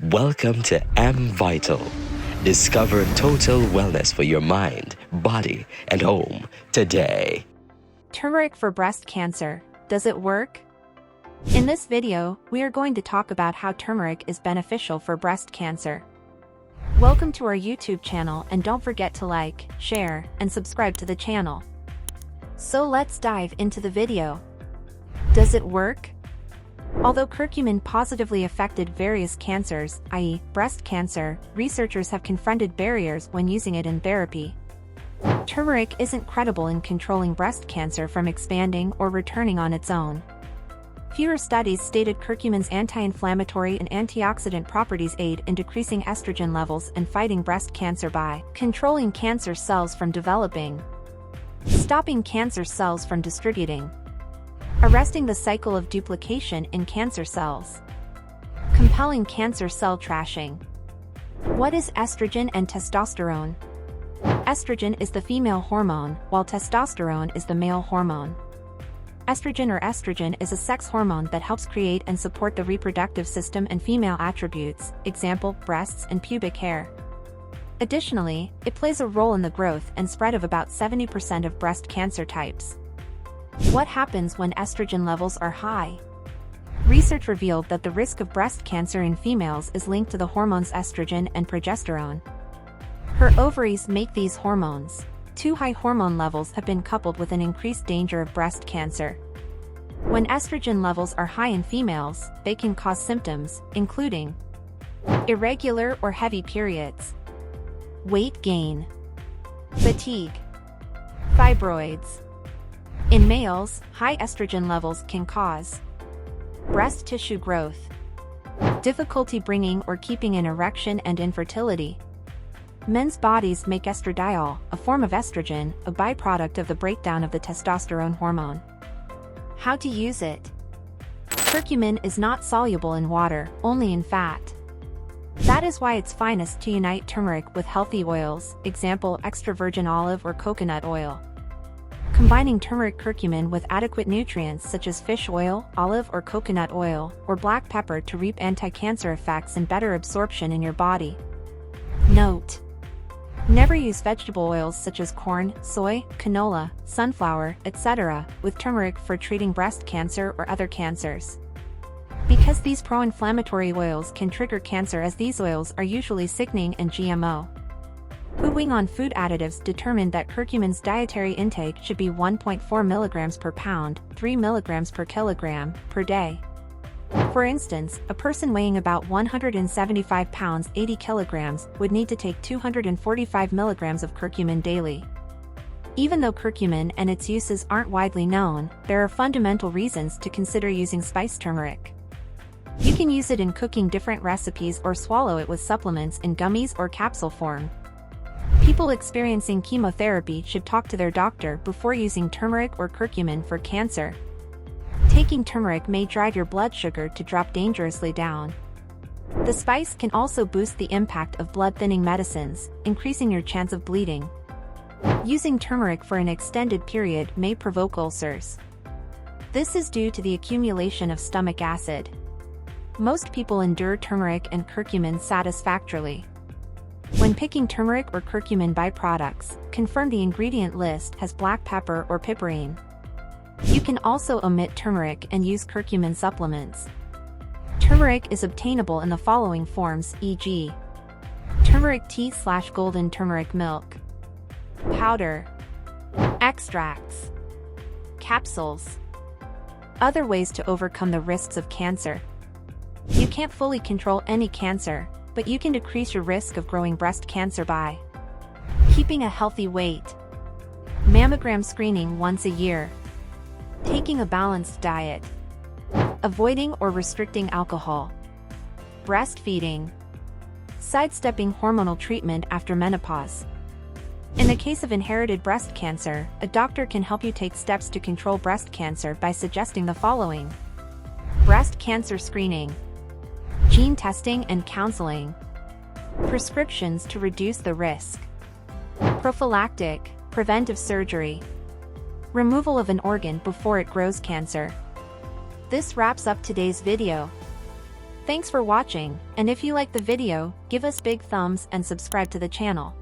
Welcome to AMVital. Discover total wellness for your mind, body, and home today. Turmeric for breast cancer. Does it work? In this video, we are going to talk about how turmeric is beneficial for breast cancer. Welcome to our YouTube channel, and don't forget to like, share, and subscribe to the channel. So let's dive into the video. Does it work? Although curcumin positively affected various cancers, i.e., breast cancer, researchers have confronted barriers when using it in therapy. Turmeric isn't credible in controlling breast cancer from expanding or returning on its own. Fewer studies stated curcumin's anti-inflammatory and antioxidant properties aid in decreasing estrogen levels and fighting breast cancer by controlling cancer cells from developing, stopping cancer cells from distributing, arresting the cycle of duplication in cancer cells, compelling cancer cell trashing. What is estrogen and testosterone? Estrogen is the female hormone, while testosterone is the male hormone. Estrogen is a sex hormone that helps create and support the reproductive system and female attributes, example, breasts and pubic hair. Additionally, it plays a role in the growth and spread of about 70% of breast cancer types. What happens when estrogen levels are high? Research revealed that the risk of breast cancer in females is linked to the hormones estrogen and progesterone. Her ovaries make these hormones. Too high hormone levels have been coupled with an increased danger of breast cancer. When estrogen levels are high in females, they can cause symptoms, including irregular or heavy periods, weight gain, fatigue, fibroids. In males, high estrogen levels can cause breast tissue growth, difficulty bringing or keeping an erection and infertility. Men's bodies make estradiol, a form of estrogen, a byproduct of the breakdown of the testosterone hormone. How to use it? Curcumin is not soluble in water, only in fat. That is why it's finest to unite turmeric with healthy oils, example extra virgin olive or coconut oil. Combining turmeric curcumin with adequate nutrients such as fish oil, olive or coconut oil, or black pepper to reap anti-cancer effects and better absorption in your body. Note: never use vegetable oils such as corn, soy, canola, sunflower, etc., with turmeric for treating breast cancer or other cancers, because these pro-inflammatory oils can trigger cancer, as these oils are usually sickening and GMO. WHO on food additives determined that curcumin's dietary intake should be 1.4 mg per pound, 3 mg per kilogram, per day. For instance, a person weighing about 175 pounds 80 kilograms would need to take 245 mg of curcumin daily. Even though curcumin and its uses aren't widely known, there are fundamental reasons to consider using spiced turmeric. You can use it in cooking different recipes or swallow it with supplements in gummies or capsule form. People experiencing chemotherapy should talk to their doctor before using turmeric or curcumin for cancer. Taking turmeric may drive your blood sugar to drop dangerously down. The spice can also boost the impact of blood-thinning medicines, increasing your chance of bleeding. Using turmeric for an extended period may provoke ulcers. This is due to the accumulation of stomach acid. Most people endure turmeric and curcumin satisfactorily. When picking turmeric or curcumin byproducts, confirm the ingredient list has black pepper or piperine. You can also omit turmeric and use curcumin supplements. Turmeric is obtainable in the following forms, e.g. turmeric tea/golden turmeric milk, powder, extracts, capsules. Other ways to overcome the risks of cancer. You can't fully control any cancer, but you can decrease your risk of growing breast cancer by keeping a healthy weight, mammogram screening once a year, taking a balanced diet, avoiding or restricting alcohol, breastfeeding, sidestepping hormonal treatment after menopause. In the case of inherited breast cancer, a doctor can help you take steps to control breast cancer by suggesting the following: breast cancer screening, gene testing and counseling, prescriptions to reduce the risk, prophylactic, preventive surgery, removal of an organ before it grows cancer. This wraps up today's video. Thanks for watching, and if you like the video, give us big thumbs and subscribe to the channel.